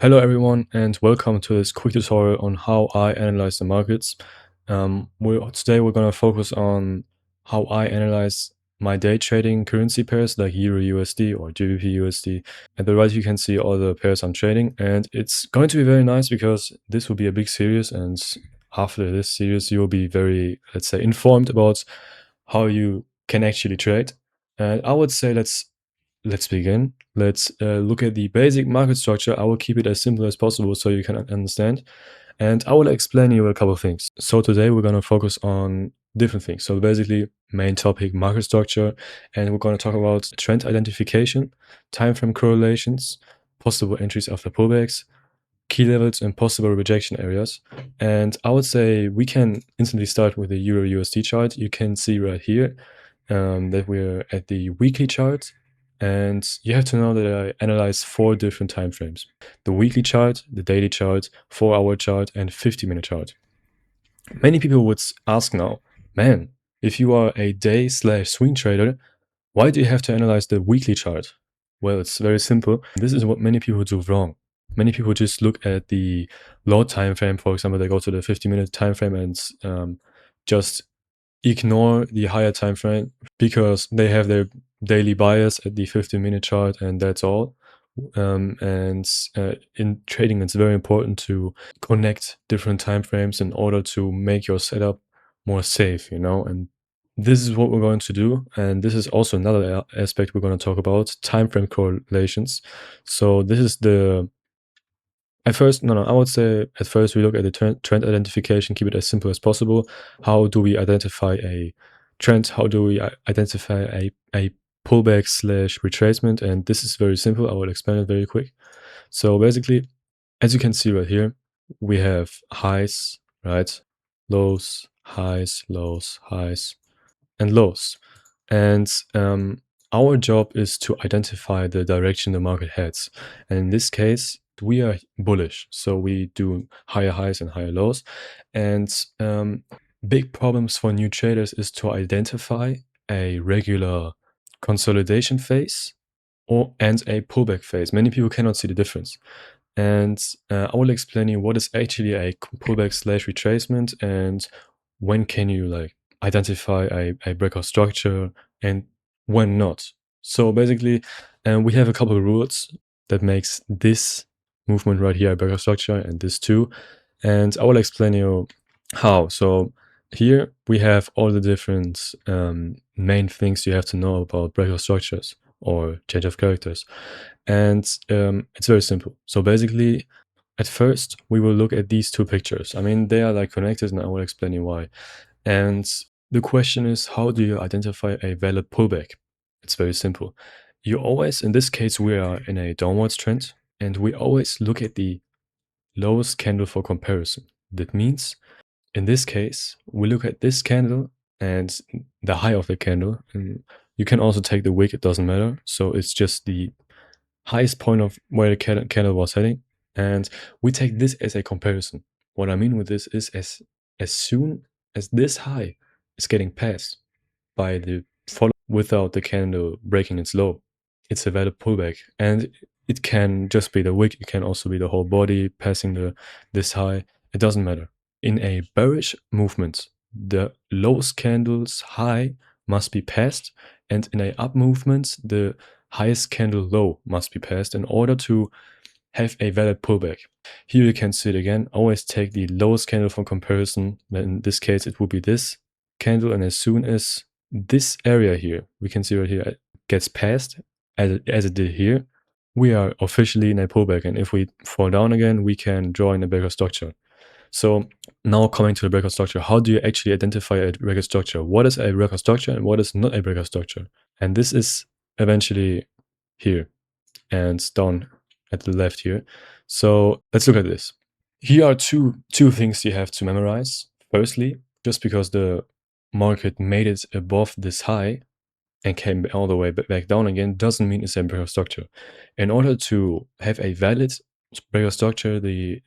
Hello everyone and welcome to this quick tutorial on how I analyze the markets. Today we're going to focus on how I analyze my day trading currency pairs like Euro USD or GBP USD. At the right you can see all the pairs I'm trading, and it's going to be very nice because this will be a big series, and after this series you will be very, let's say, informed about how you can actually trade. And I would say let's begin. Let's look at the basic market structure. I will keep it as simple as possible so you can understand. And I will explain you a couple of things. So today we're going to focus on different things. So basically, main topic, market structure, and we're going to talk about trend identification, time frame correlations, possible entries after pullbacks, key levels and possible rejection areas. And I would say we can instantly start with the Euro USD chart. You can see right here that we're at the weekly chart. And you have to know that I analyze 4 different time frames: the weekly chart, the daily chart, 4-hour chart, and 50-minute chart. Many people would ask now, man, if you are a day/swing trader, why do you have to analyze the weekly chart? Well, it's very simple. This is what many people do wrong. Many people just look at the low time frame. For example, they go to the 50-minute time frame and just ignore the higher time frame because they have their daily bias at the 15-minute chart, and that's all. In trading, it's very important to connect different time frames in order to make your setup more safe, and this is what we're going to do. And this is also another aspect we're going to talk about: time frame correlations. So this is the I would say at first we look at the trend identification, keep it as simple as possible. How do we identify a trend? How do we identify a pullback/retracement? And this is very simple. I will explain it very quick. So basically, as you can see right here, we have highs, right? Lows, highs, and lows. And our job is to identify the direction the market heads. And in this case, we are bullish. So we do higher highs and higher lows. And big problems for new traders is to identify a regular consolidation phase and a pullback phase. Many people cannot see the difference. And I will explain you what is actually a pullback/retracement and when can you identify a breakout structure and when not. So basically, we have a couple of rules that makes this movement right here a breakout structure and this too. And I will explain you how. So here we have all the different main things you have to know about breakout structures or change of characters. And it's very simple. So basically, at first, we will look at these two pictures. I mean, they are connected, and I will explain you why. And the question is, how do you identify a valid pullback? It's very simple. You always, in this case, we are in a downwards trend, and we always look at the lowest candle for comparison. That means, in this case, we look at this candle and the high of the candle. And you can also take the wick, it doesn't matter. So it's just the highest point of where the candle was heading, and we take this as a comparison. What I mean with this is as soon as this high is getting passed by the follow without the candle breaking its low, it's a valid pullback. And it can just be the wick, it can also be the whole body passing this high. It doesn't matter. In a bearish movement, the lowest candle's high must be passed, and in a up movement, the highest candle low must be passed in order to have a valid pullback. Here you can see it again. Always take the lowest candle for comparison. In this case, it will be this candle. And as soon as this area here, we can see right here, gets passed as it did here, we are officially in a pullback. And if we fall down again, we can join a breakout structure. So now coming to the breakout structure, how do you actually identify a breakout structure? What is a breakout structure and what is not a breakout structure? And this is eventually here and down at the left here. So let's look at this. Here are two things you have to memorize. Firstly, just because the market made it above this high and came all the way back down again doesn't mean it's a breakout structure. In order to have a valid breakout structure, the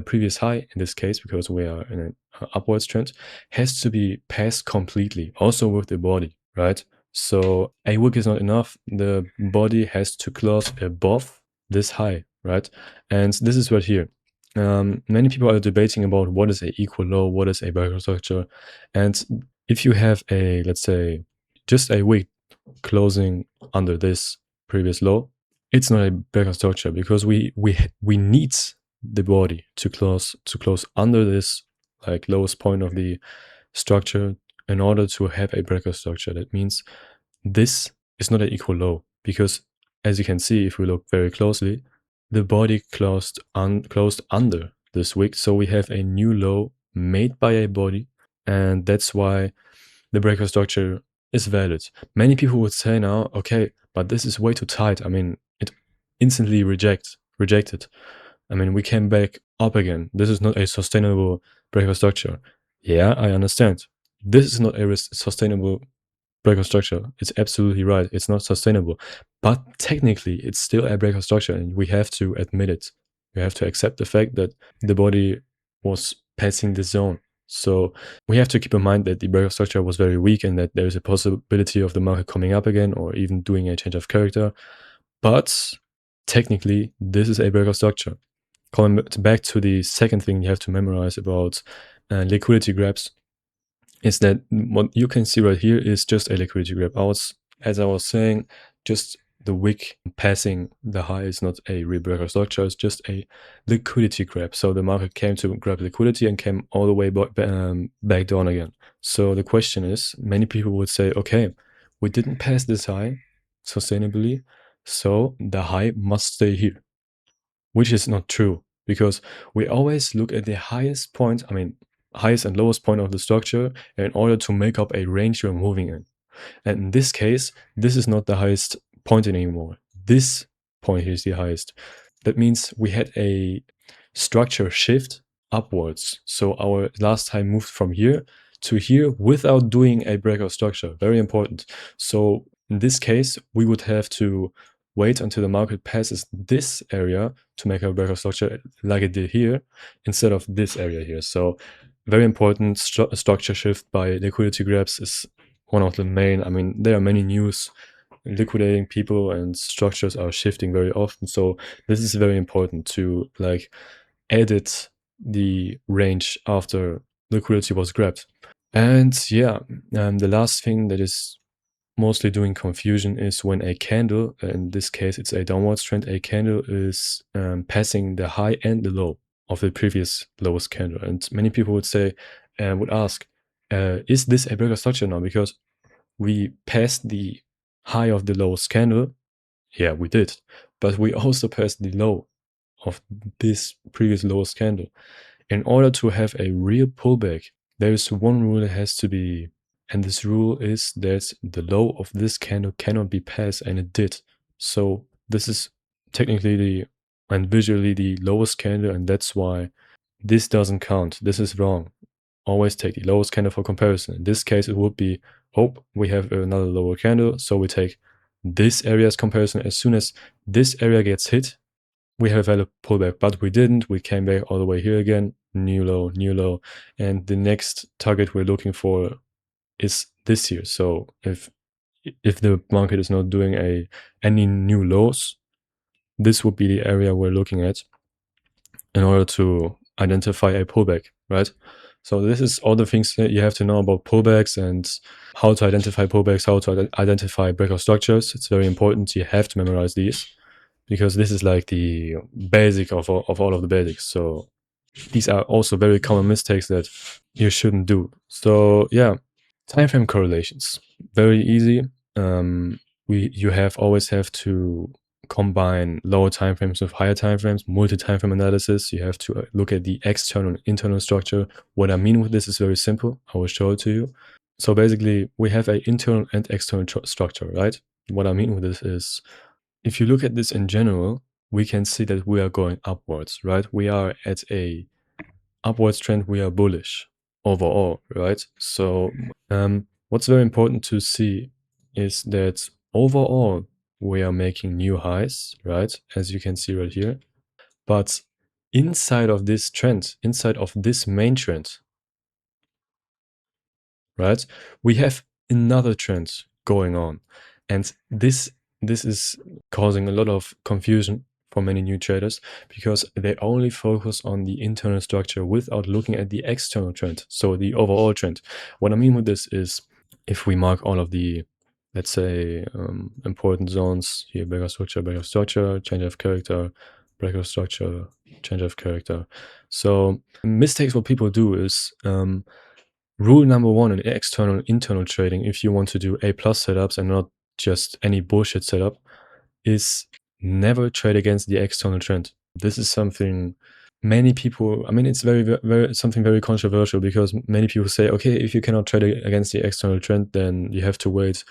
previous high, in this case, because we are in an upwards trend, has to be passed completely, also with the body, right? So a wick is not enough. The body has to close above this high, right? And this is right here. Many people are debating about what is a equal low, what is a breakout structure. And if you have a, let's say, just a wick closing under this previous low, it's not a breakout structure because we need the body to close under this like lowest point of the structure in order to have a breakout structure. That means this is not an equal low because, as you can see, if we look very closely, the body closed under this wick, so we have a new low made by a body, and that's why the breakout structure is valid. Many people would say now, okay, but this is way too tight. I mean, it instantly rejected. I mean, we came back up again. This is not a sustainable breakout structure. Yeah, I understand. This is not a sustainable breakout structure. It's absolutely right. It's not sustainable. But technically, it's still a breakout structure, and we have to admit it. We have to accept the fact that the body was passing the zone. So we have to keep in mind that the breakout structure was very weak and that there is a possibility of the market coming up again or even doing a change of character. But technically, this is a breakout structure. Coming back to the second thing you have to memorize about liquidity grabs is that what you can see right here is just a liquidity grab. As I was saying, just the wick passing the high is not a real breakout structure, it's just a liquidity grab. So the market came to grab liquidity and came all the way back down again. So the question is, many people would say, okay, we didn't pass this high sustainably, so the high must stay here, which is not true because we always look at the highest point, I mean, highest and lowest point of the structure in order to make up a range you're moving in. And in this case, this is not the highest point anymore. This point here is the highest. That means we had a structure shift upwards. So our last high moved from here to here without doing a breakout structure. Very important. So in this case, we would have to wait until the market passes this area to make a breakout structure like it did here instead of this area here. So very important structure shift by liquidity grabs is one of the main, I mean, there are many news liquidating people and structures are shifting very often. So this is very important to like edit the range after liquidity was grabbed. And yeah, the last thing that is mostly doing confusion is when a candle, in this case it's a downwards trend, a candle is passing the high and the low of the previous lowest candle. And many people would say, would ask, is this a breakout structure now? Because we passed the high of the lowest candle. Yeah, we did. But we also passed the low of this previous lowest candle. In order to have a real pullback, there is one rule that has to be, and this rule is that the low of this candle cannot be passed, and it did. So this is technically the and visually the lowest candle, and that's why this doesn't count. This is wrong. Always take the lowest candle for comparison. In this case, it would be, oh, we have another lower candle, so we take this area as comparison. As soon as this area gets hit, we have a valid pullback, but we didn't. We came back all the way here again, new low, and the next target we're looking for is this here. So if the market is not doing any new lows, this would be the area we're looking at in order to identify a pullback, right? So this is all the things that you have to know about pullbacks and how to identify pullbacks, how to identify breakout structures. It's very important. You have to memorize these because this is like the basic of all of the basics. So these are also very common mistakes that you shouldn't do. So yeah, time frame correlations, very easy. You always have to combine lower time frames with higher time frames, multi-time frame analysis. You have to look at the external and internal structure. What I mean with this is very simple. I will show it to you. So basically, we have an internal and external structure, right? What I mean with this is, if you look at this in general, we can see that we are going upwards, right? We are at a upwards trend. We are bullish overall, right? So what's very important to see is that overall we are making new highs, right? As you can see right here. But inside of this trend, inside of this main trend, right, we have another trend going on. And this is causing a lot of confusion for many new traders, because they only focus on the internal structure without looking at the external trend, so the overall trend. What I mean with this is, if we mark all of the, let's say, important zones here: break of structure, change of character, break of structure, change of character. So mistakes what people do is, rule number one in external internal trading, if you want to do A plus setups and not just any bullshit setup, is never trade against the external trend. This is something many people, I mean, it's very something very controversial, because many people say, okay, if you cannot trade against the external trend, then you have to wait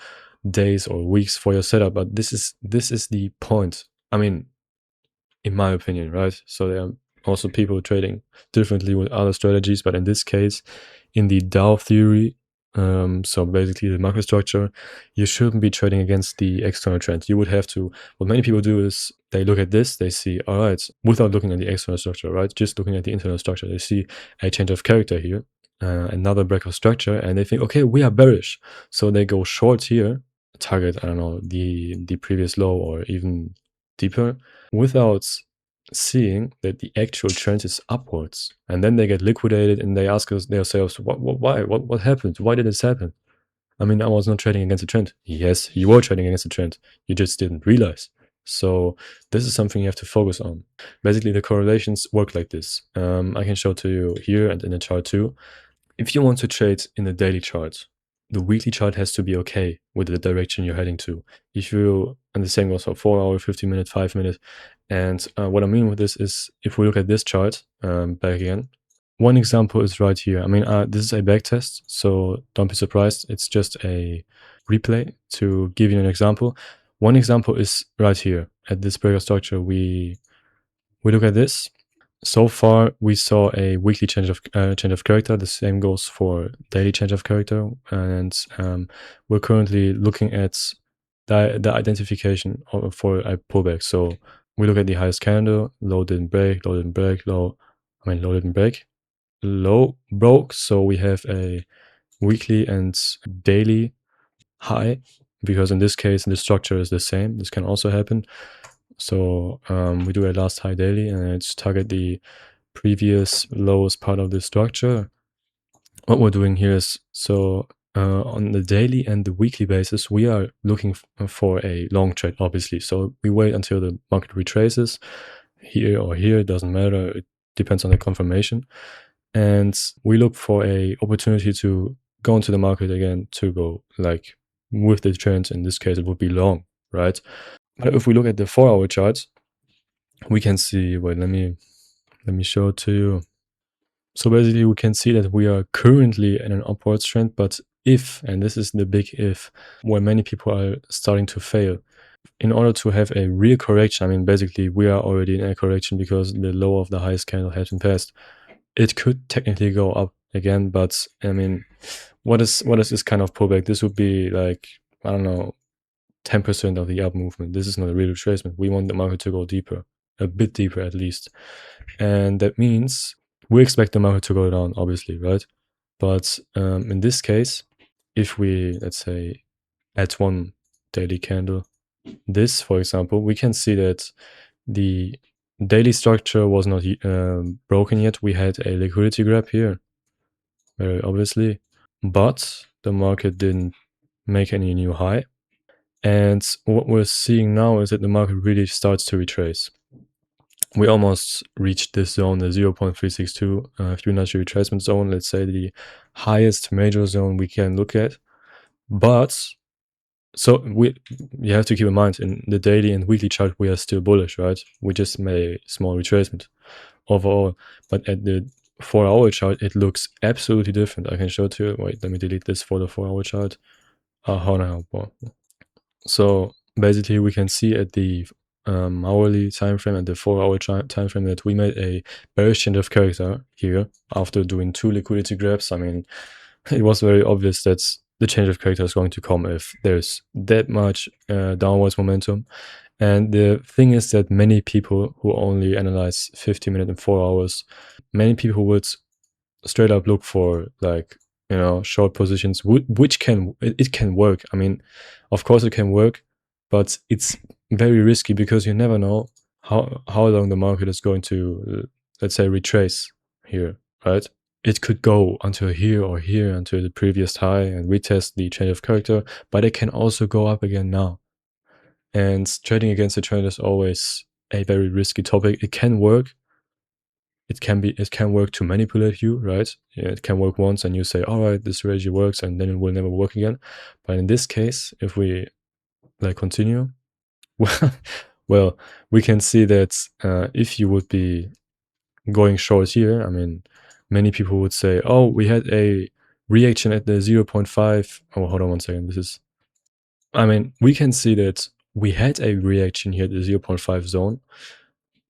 days or weeks for your setup. But this is the point. I mean, in my opinion, right? So there are also people trading differently with other strategies, but in this case, in the Dow theory, so basically the market structure, you shouldn't be trading against the external trend. You would have to, what many people do is they look at this, they see, all right, without looking at the external structure, right? Just looking at the internal structure, they see a change of character here, another break of structure, and they think, okay, we are bearish. So they go short here, target, I don't know, the previous low or even deeper, without seeing that the actual trend is upwards. And then they get liquidated and they ask themselves, why? What happened? Why did this happen? I mean, I was not trading against the trend. Yes, you were trading against the trend. You just didn't realize. So this is something you have to focus on. Basically, the correlations work like this. I can show to you here and in the chart too. If you want to trade in the daily chart, the weekly chart has to be okay with the direction you're heading to. If you, and the same goes for 4 hour, 50-minute, 5-minute. And what I mean with this is, if we look at this chart, back again, one example is right here. I mean, this is a back test, so don't be surprised. It's just a replay to give you an example. One example is right here at this breakout structure. We look at this. So far, we saw a weekly change of character. The same goes for daily change of character, and we're currently looking at the identification for a pullback. So we look at the highest candle, low didn't break, low didn't break, low didn't break, low broke. So we have a weekly and daily high, because in this case the structure is the same. This can also happen. So we do a last high daily, and it's target the previous lowest part of the structure. What we're doing here is, so on the daily and the weekly basis, we are looking for a long trade, obviously. So we wait until the market retraces here or here, it doesn't matter. It depends on the confirmation. And we look for a opportunity to go into the market again, to go like with the trend. In this case, it would be long, right? But if we look at the 4-hour chart, we can see, wait, let me show it to you. So basically we can see that we are currently in an upwards trend, but if, and this is the big if, where many people are starting to fail, in order to have a real correction, I mean, basically we are already in a correction because the low of the highest candle has been passed. It could technically go up again, but I mean, what is this kind of pullback? This would be like, I don't know, 10% of the up movement. This is not a real retracement. We want the market to go deeper, a bit deeper at least. And that means we expect the market to go down, obviously, right? But in this case, if we, let's say, add one daily candle, this, for example, we can see that the daily structure was not broken yet. We had a liquidity grab here, very obviously, but the market didn't make any new high. And what we're seeing now is that the market really starts to retrace. We almost reached this zone, the 0.362 Fibonacci retracement zone, let's say the highest major zone we can look at. But so you have to keep in mind, in the daily and weekly chart, we are still bullish, right? We just made a small retracement overall. But at the 4-hour chart, it looks absolutely different. I can show it to you. Wait, let me delete this for the 4-hour chart. So basically we can see at the hourly time frame and the 4-hour time frame that we made a bearish change of character here after doing 2 liquidity grabs. I mean, it was very obvious that the change of character is going to come if there's that much downwards momentum. And the thing is that many people who only analyze 50-minute and 4 hours, many people would straight up look for, like, you know, short positions, which can work. I mean, of course it can work, but it's very risky because you never know how long the market is going to, let's say, retrace here, right? It could go until here or here, until the previous high and retest the change of character, but it can also go up again now. And trading against the trend is always a very risky topic. It can work. It can work to manipulate you, right? Yeah, it can work once and you say, all right, this strategy works, and then it will never work again. But in this case, if we like continue, well, we can see that if you would be going short here, I mean, many people would say, oh, we had a reaction at the 0.5. Oh, hold on one second. I mean, we can see that we had a reaction here at the 0.5 zone.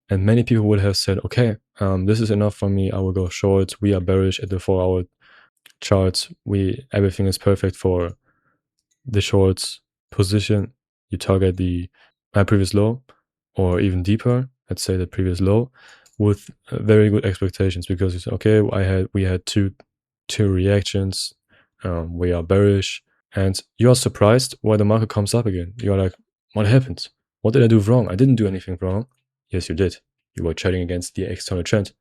And many people would have said, okay, this is enough for me. I will go short. We are bearish at the 4-hour chart. Everything is perfect for the short position. You target the previous low or even deeper, let's say the previous low, with very good expectations, because you say, okay, we had two reactions. We are bearish, and you are surprised why the market comes up again. You are like, what happened? What did I do wrong? I didn't do anything wrong. Yes, you did. You were trading against the external trend.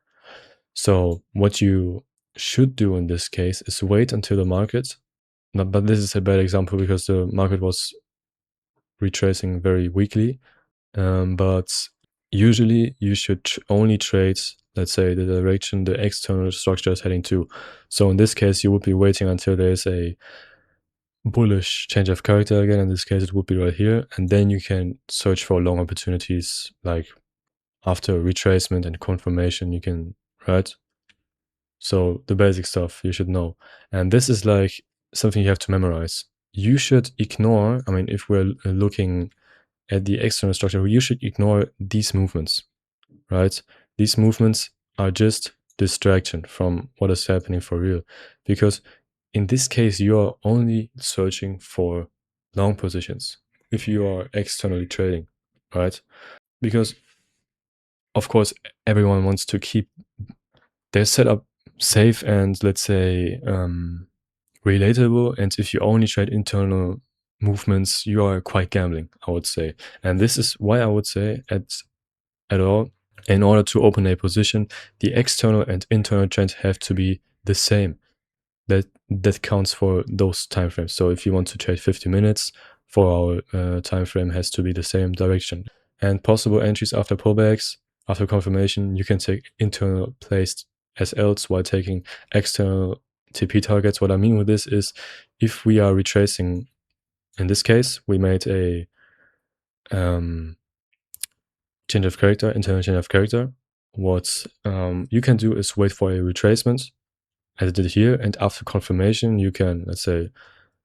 So what you should do in this case is wait until the market. But this is a bad example because the market was retracing very weakly. But usually you should only trade, let's say, the direction the external structure is heading to. So in this case, you would be waiting until there's a bullish change of character again. In this case, it would be right here. And then you can search for long opportunities, like after retracement and confirmation, you can, right? So the basic stuff you should know. And this is like something you have to memorize. You should ignore, I mean, if we're looking at the external structure, you should ignore these movements, right? These movements are just distraction from what is happening for real. Because in this case, you are only searching for long positions if you are externally trading, right? Because, of course, everyone wants to keep their setup safe and, let's say, relatable. And if you only trade internal movements, you are quite gambling, I would say. And this is why I would say at all, in order to open a position, the external and internal trend have to be the same. That counts for those time frames. So if you want to trade 50 minutes, 4-hour time frame has to be the same direction. And possible entries after pullbacks, after confirmation, you can take internal placed SLs while taking external TP targets. What I mean with this is, if we are retracing, in this case, we made a change of character, internal change of character. What you can do is wait for a retracement, as I did here, and after confirmation, you can, let's say,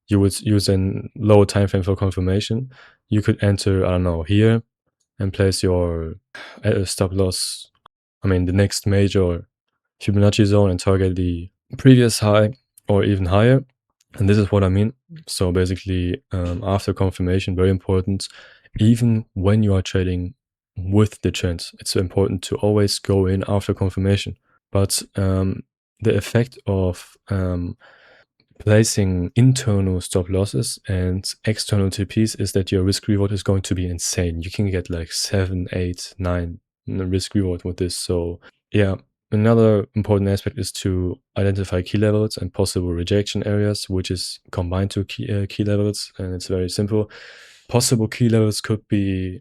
you would use a lower time frame for confirmation. You could enter, I don't know, here and place your stop loss, I mean, the next major Fibonacci zone, and target the previous high or even higher. And this is what I mean. So basically, after confirmation, very important, even when you are trading with the trend, it's important to always go in after confirmation. But the effect of placing internal stop losses and external TPs is that your risk reward is going to be insane. You can get like 7, 8, 9 risk reward with this. So yeah, another important aspect is to identify key levels and possible rejection areas, which is combined to key levels, and it's very simple. Possible key levels could be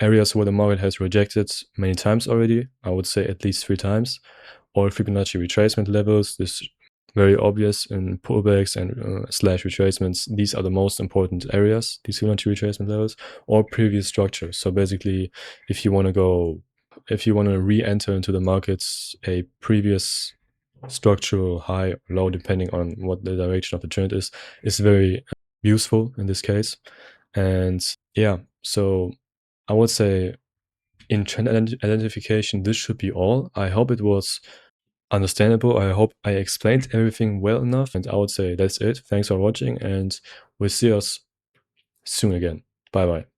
areas where the market has rejected many times already, I would say at least 3 times, or Fibonacci retracement levels. This very obvious in pullbacks and slash retracements. These are the most important areas, these Fibonacci retracement levels, or previous structure. So basically, if you want to re-enter into the markets a previous structural high or low, depending on what the direction of the trend is very useful in this case. And yeah, so I would say in trend identification, this should be all. I hope it was understandable. I hope I explained everything well enough, and I would say that's it. Thanks for watching, and we'll see us soon again. Bye bye.